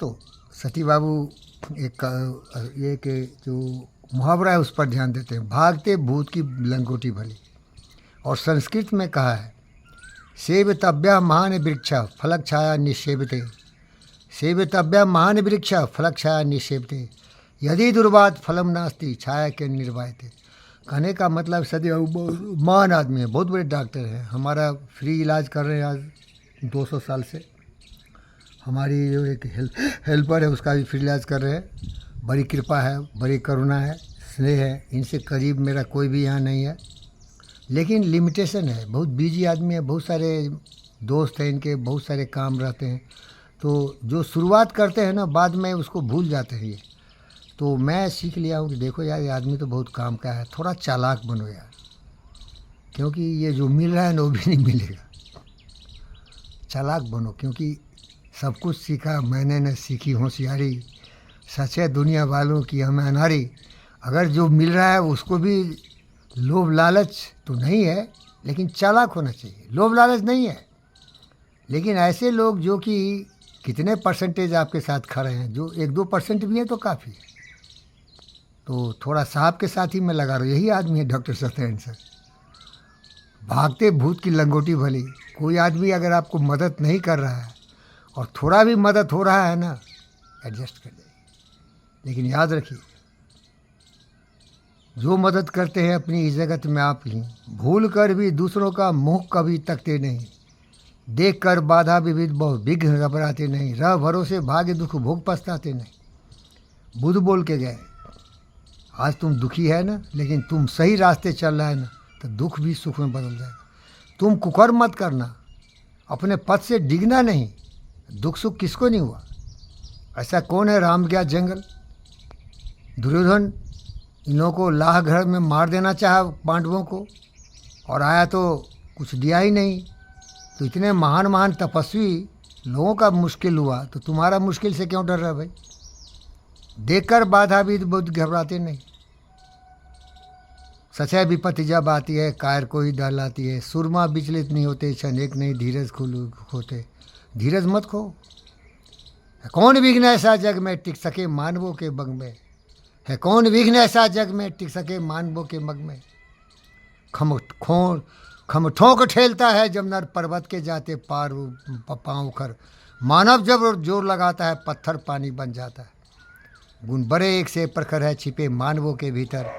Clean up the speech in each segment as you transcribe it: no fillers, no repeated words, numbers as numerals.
दोस्तों, सती बाबू एक जो मुहावरा है उस पर ध्यान देते हैं। भागते भूत की लंगोटी भली। और संस्कृत में कहा है, सेवितव्या महान वृक्षा फलक छाया निषेवते। सेवितव्या महान वृक्षा फलक छाया निषेवते, यदि दुर्वात फलम नास्ति छाया के निर्वायते। कहने का मतलब सती बाबू महान आदमी है, बहुत बड़े डॉक्टर हैं, हमारा फ्री इलाज कर रहे हैं आज 200 साल से। हमारी जो एक हेल्पर है उसका भी फ्री इलाज कर रहे हैं। बड़ी कृपा है, बड़ी करुणा है, स्नेह है। इनसे करीब मेरा कोई भी यहाँ नहीं है, लेकिन लिमिटेशन है। बहुत बिजी आदमी है, बहुत सारे दोस्त हैं इनके, बहुत सारे काम रहते हैं, तो जो शुरुआत करते हैं ना बाद में उसको भूल जाते हैं ये। तो मैं सीख लिया हूँ कि देखो यार, ये आदमी तो बहुत काम का है, थोड़ा चालाक बनो यार, क्योंकि ये जो मिल रहा है ना वो भी नहीं मिलेगा। चालाक बनो, क्योंकि सब कुछ सीखा मैंने न सीखी होशियारी, सच है दुनिया वालों की हमें अनारी। अगर जो मिल रहा है उसको भी लोभ लालच तो नहीं है, लेकिन चालाक होना चाहिए। लोभ लालच नहीं है, लेकिन ऐसे लोग जो कि कितने परसेंटेज आपके साथ खड़े हैं, जो 1-2% भी है तो काफ़ी है। तो थोड़ा साहब के साथ ही मैं लगा रहा हूँ। यही आदमी है डॉक्टर सत्येंद्र सर। भागते भूत की लंगोटी भली। कोई आदमी अगर आपको मदद नहीं कर रहा है और थोड़ा भी मदद हो रहा है ना, एडजस्ट कर जाइए। लेकिन याद रखिए, जो मदद करते हैं अपनी इस जगत में आप ही, भूल कर भी दूसरों का मुंह कभी तकते नहीं। देख कर बाधा विविध बहु विघ्न घबराते नहीं। रह भरोसे भाग्य दुख भोग पछताते नहीं। बुद्ध बोल के गए, आज तुम दुखी है ना, लेकिन तुम सही रास्ते चल रहा है ना, तो दुख भी सुख में बदल जाएगा। तुम कुकर्म मत करना, अपने पद से डिगना नहीं। दुख सुख किसको नहीं हुआ? ऐसा कौन है राम गया जंगल? दुर्योधन इन लोगों को लाह घर में मार देना चाहा पांडवों को, और आया तो कुछ दिया ही नहीं। तो इतने महान महान तपस्वी लोगों का मुश्किल हुआ, तो तुम्हारा मुश्किल से क्यों डर रहा है भाई? देखकर बाधा भी बहुत घबराते नहीं। सच है विपत्ति जब आती है कायर को ही डर लाती है। सुरमा विचलित नहीं होते, क्षण एक नहीं धीरज खोते। धीरज मत खो। कौन विघ्न ऐसा जग में टिक सके मानवों के बग में। है कौन विघ्न ऐसा जग में टिक सके मानवों के मग में। खम ठोंक ठेलता है जब नर पर्वत के जाते पार पाँव कर। मानव जब जोर लगाता है पत्थर पानी बन जाता है। गुण बड़े एक से प्रखर है छिपे मानवों के भीतर।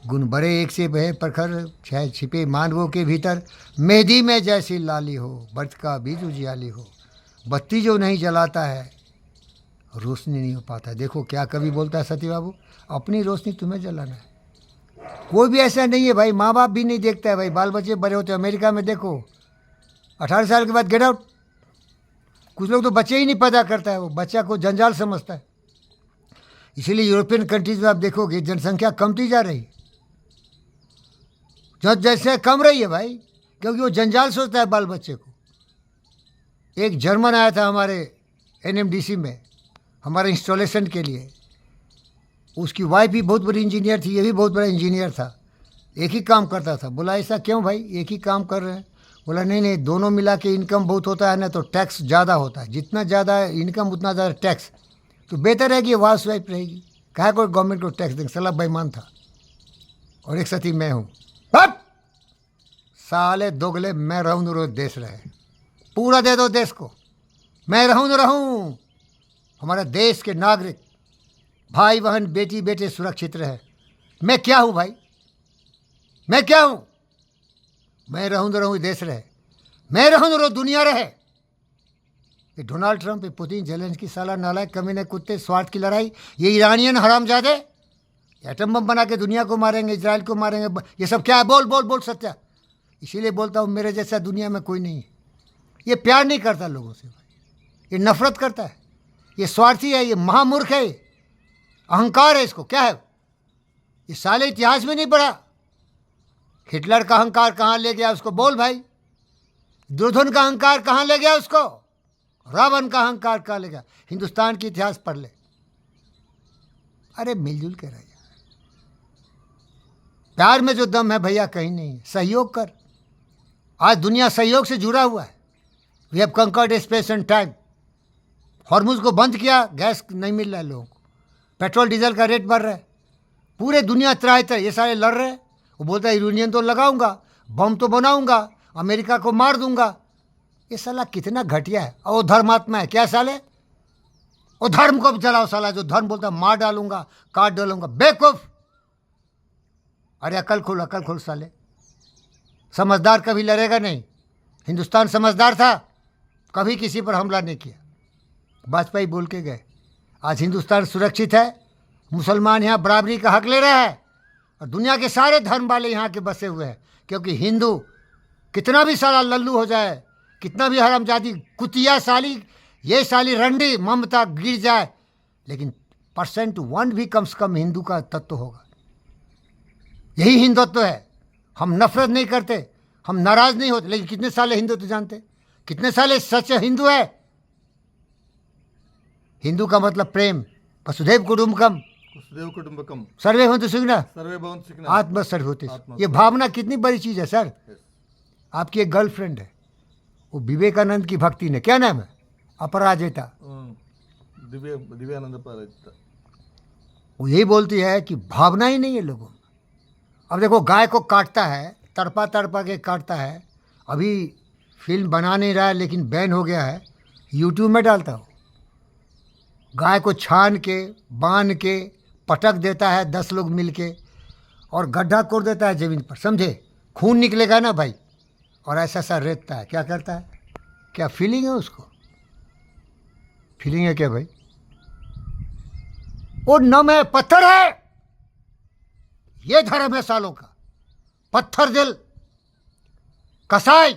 गुण बड़े एक से बहे प्रखर है छिपे मानवों के भीतर। मेहंदी में जैसी लाली हो, बर्त का बीज उजियाली हो। बत्ती जो नहीं जलाता है रोशनी नहीं हो पाता। देखो क्या कवि बोलता है सती बाबू, अपनी रोशनी तुम्हें जलाना है। कोई भी ऐसा नहीं है भाई, माँ बाप भी नहीं देखता है भाई, बाल बच्चे बड़े होते हैं। अमेरिका में देखो 18 साल के बाद गेट आउट। कुछ लोग तो बच्चे ही नहीं पैदा करता है, वो बच्चा को जंजाल समझता है। इसीलिए यूरोपियन कंट्रीज में आप देखोगे जनसंख्या कमती जा रही है, जो जैसे कम रही है भाई, क्योंकि वो जंजाल सोचता है बाल बच्चे को। एक जर्मन आया था हमारे एनएमडीसी में हमारे इंस्टॉलेशन के लिए। उसकी वाइफ भी बहुत बड़ी इंजीनियर थी, ये भी बहुत बड़ा इंजीनियर था, एक ही काम करता था। बोला ऐसा क्यों भाई, एक ही काम कर रहे हैं? बोला नहीं नहीं, दोनों मिला के इनकम बहुत होता है ना, तो टैक्स ज़्यादा होता है। जितना ज़्यादा इनकम उतना ज़्यादा टैक्स, तो बेहतर है कि हाउस वाइफ रहेगी। कहा कोई गवर्नमेंट को टैक्स देंगे? सलाह बेईमान था। और एक सती मैं हूँ। साले दोगले, मैं रहूँ न रोज देश रहे, पूरा दे दो देश को, मैं रहूँ न रहूँ। हमारे देश के नागरिक भाई बहन बेटी बेटे सुरक्षित रहे। मैं क्या हूँ भाई, मैं क्या हूँ? मैं रहूँ न रहूँ देश रहे, मैं रहूँ न रहूँ दुनिया रहे। ये डोनाल्ड ट्रंप, ये पुतिन, जेलेंस्की, साला नालायक कमीने कुत्ते, स्वार्थ की लड़ाई। ये ईरानियन हरामजादे एटम बम बना के दुनिया को मारेंगे, इजराइल को मारेंगे। ये सब क्या है? बोल बोल बोल सत्या। इसीलिए बोलता हूँ मेरे जैसा दुनिया में कोई नहीं है। ये प्यार नहीं करता लोगों से भाई, ये नफरत करता है, ये स्वार्थी है, ये महामूर्ख है, अहंकार है। इसको क्या है? ये साले इतिहास में नहीं पढ़ा। हिटलर का अहंकार कहाँ ले गया उसको बोल भाई। दुर्योधन का अहंकार कहाँ ले गया उसको? रावण का अहंकार कहाँ ले गया? हिंदुस्तान की इतिहास पढ़ ले। अरे मिलजुल के रह जा। प्यार में जो दम है भैया कहीं नहीं है। सहयोग कर। आज दुनिया सहयोग से जुड़ा हुआ है। We have conquered space and time. Hormuz को बंद किया, गैस नहीं मिल रहा है लोगों को, पेट्रोल डीजल का रेट बढ़ रहा है, पूरे दुनिया त्राहित है, ये सारे लड़ रहे हैं। वो बोलता है यूरेनियम तो लगाऊंगा, बम तो बनाऊंगा, अमेरिका को मार दूंगा। ये साला कितना घटिया है। और वो धर्मात्मा है क्या साले, वो धर्म को भी चलाओ साला, जो धर्म बोलता है मार डालूंगा, काट डालूंगा, बेवकूफ। अरे अकल खोल साले, समझदार कभी लड़ेगा नहीं। हिंदुस्तान समझदार था, कभी किसी पर हमला नहीं किया। वाजपेयी बोल के गए, आज हिंदुस्तान सुरक्षित है, मुसलमान यहाँ बराबरी का हक ले रहा है और दुनिया के सारे धर्म वाले यहाँ के बसे हुए हैं। क्योंकि हिंदू कितना भी साला लल्लू हो जाए, कितना भी हरामजादी कुतिया साली, ये साली रंडी ममता गिर जाए, लेकिन %1 भी कम से कम हिंदू का तत्व होगा। यही हिंदुत्व है। हम नफरत नहीं करते, हम नाराज नहीं होते, लेकिन कितने साले हिंदू तो जानते, कितने साले सच हिंदू है। हिंदू का मतलब प्रेम, वसुधैव कुटुंबकम सर्वे भवन्तु सुखिनः आत्मा सर्वभूतेषु। ये भावना कितनी बड़ी चीज़ है सर। आपकी एक गर्लफ्रेंड है, वो विवेकानंद की भक्ति ने, क्या नाम है, अपराजिता, दिव्यानंद अपराजिता, वो यही बोलती है कि भावना ही नहीं है लोगों में। अब देखो गाय को काटता है, तड़पा के काटता है, अभी फिल्म बना नहीं रहा है लेकिन बैन हो गया है, यूट्यूब में डालता हो। गाय को छान के बांध के पटक देता है 10 लोग मिल के, और गड्ढा कोड़ देता है ज़मीन पर, समझे, खून निकलेगा ना भाई, और ऐसा सा रेतता है। क्या करता है, क्या फीलिंग है उसको, फीलिंग है क्या भाई। वो नम है, पत्थर है, ये धर्म है सालों का, पत्थर दिल, कसाई,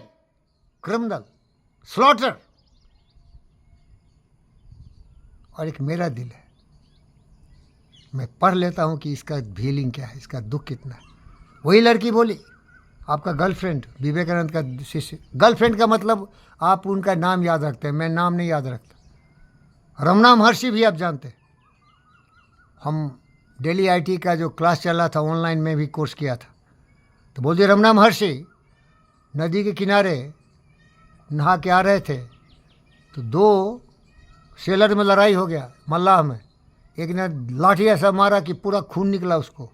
क्रिमिनल, स्लॉटर। और एक मेरा दिल है, मैं पढ़ लेता हूँ कि इसका फीलिंग क्या है, इसका दुख कितना है। वही लड़की बोली, आपका गर्लफ्रेंड विवेकानंद का शिष्य, गर्लफ्रेंड का मतलब आप उनका नाम याद रखते हैं, मैं नाम नहीं याद रखता। रमना महर्षि भी आप जानते हैं, हम दिल्ली आईटी का जो क्लास चला था ऑनलाइन में भी कोर्स किया था, तो बोलते रमना महर्षि नदी के किनारे नहा के आ रहे थे, तो 2 सेलर में लड़ाई हो गया, मल्लाह में, एक ने लाठी ऐसा मारा कि पूरा खून निकला उसको,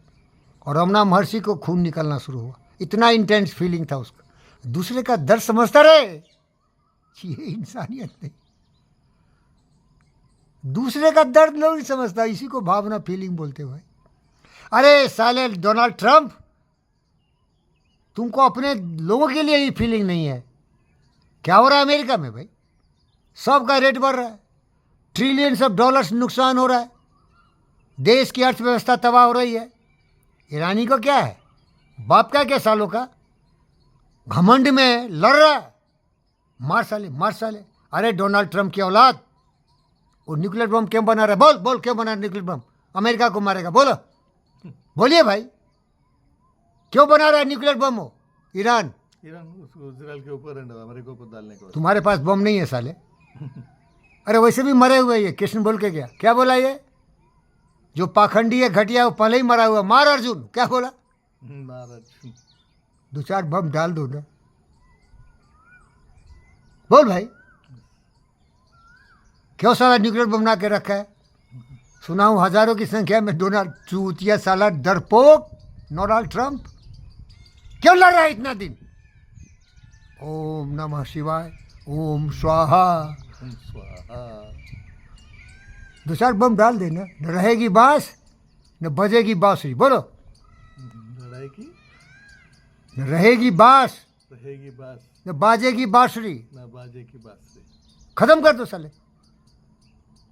और रमना महर्षि को खून निकलना शुरू हुआ। इतना इंटेंस फीलिंग था उसका। दूसरे का दर्द समझता रहे, ये इंसानियत नहीं। दूसरे का दर्द लोग नहीं समझता, इसी को भावना फीलिंग बोलते भाई। अरे साले डोनाल्ड ट्रंप, तुमको अपने लोगों के लिए ही फीलिंग नहीं है। क्या हो रहा है अमेरिका में भाई, सबका रेट बढ़ रहा है, ट्रिलियंस ऑफ डॉलर्स नुकसान हो रहा है, देश की अर्थव्यवस्था तबाह हो रही है। ईरानी को क्या है, बाप का क्या सालों का, घमंड में लड़ रहा है, मार साले। अरे डोनाल्ड ट्रंप की औलाद, वो न्यूक्लियर बम क्यों बना रहा है, बोल क्यों बना रहा है न्यूक्लियर बम, अमेरिका को मारेगा, बोलिए भाई, क्यों बना रहा है न्यूक्लियर बम वो ईरान उसको इजराइल के ऊपर अमेरिका के ऊपर डालने को। तुम्हारे पास बम नहीं है साले। अरे वैसे भी मरे हुए, ये कृष्ण बोल के गया, क्या बोला ये जो पाखंडी है घटिया, वो पहले ही मरा हुआ, मार अर्जुन, क्या बोला, 2-4 बम डाल दो ना, बोल भाई, क्यों साला न्यूक्लियर बम बना के रखा है। सुना हूं हजारों की संख्या में डोनाल्ड चूतिया साला डरपोक डोनाल्ड ट्रंप क्यों लड़ रहा है इतना दिन। ओम नमः शिवाय, ओम स्वाहा, 2-4 बम डाल देना, न रहेगी बांस न बजेगी बांसुरी, बोलो, न रहेगी बांस न बाजेगी बांसुरी, खत्म कर दो साले।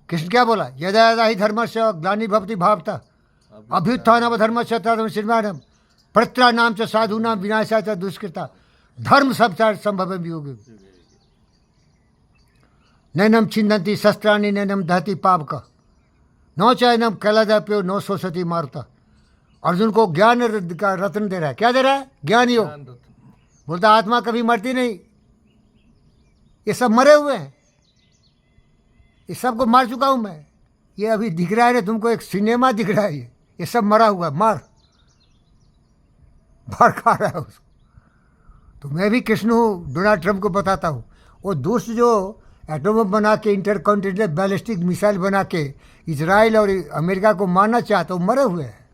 कृष्ण क्या बोला, यदा यदा ही धर्मस्य ग्लानि भवति भावता अभ्युत्थानमधर्मस्य तदनुसृण्यम् परित्राणाम च साधूनां विनाशाय च दुष्कृता धर्म संचार संभवं युगे नैनम छिन्दन्ति शस्त्राणि नैनम दहति पावकः न चैनम कैलादप्यो न शोषति मारुतः। अर्जुन को ज्ञान का रत्न दे रहा है, क्या दे रहा है, ज्ञान योग। बोलता आत्मा कभी मरती नहीं, ये सब मरे हुए हैं, ये सबको मार चुका हूं मैं। ये अभी दिख रहा है ना तुमको, एक सिनेमा दिख रहा है, ये सब मरा हुआ है, मार खा रहा है उसको। तो मैं भी कृष्ण हूँ, डोनाल्ड ट्रंप को बताता हूँ, वो दुष्ट जो एटम बम बना के इंटरकॉन्टिनेंटल बैलिस्टिक मिसाइल बना के इजराइल और अमेरिका को मारना चाहता, वो मरे हुए हैं,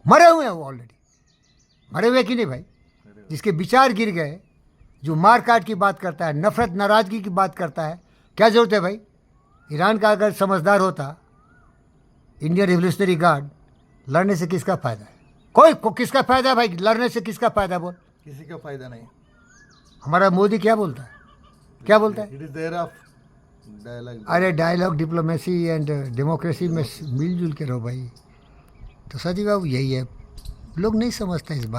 मरे हुए हैं वो ऑलरेडी, मरे हुए कि नहीं भाई? जिसके विचार गिर गए, जो मार काट की बात करता है, नफरत नाराज़गी की बात करता है, क्या ज़रूरत है भाई? ईरान का अगर समझदार होता, इंडियन रिवोल्यूशनरी गार्ड, लड़ने से किसका फ़ायदा है? किसका फ़ायदा है भाई? लड़ने से किसका फ़ायदा बोल? किसी का फायदा नहीं। हमारा मोदी क्या बोलता है, क्या बोलता है? It is there of dialogue. अरे डायलॉग, डिप्लोमेसी एंड डेमोक्रेसी में मिलजुल के रहो भाई। तो सजी बाबू यही है, लोग नहीं समझते इस बात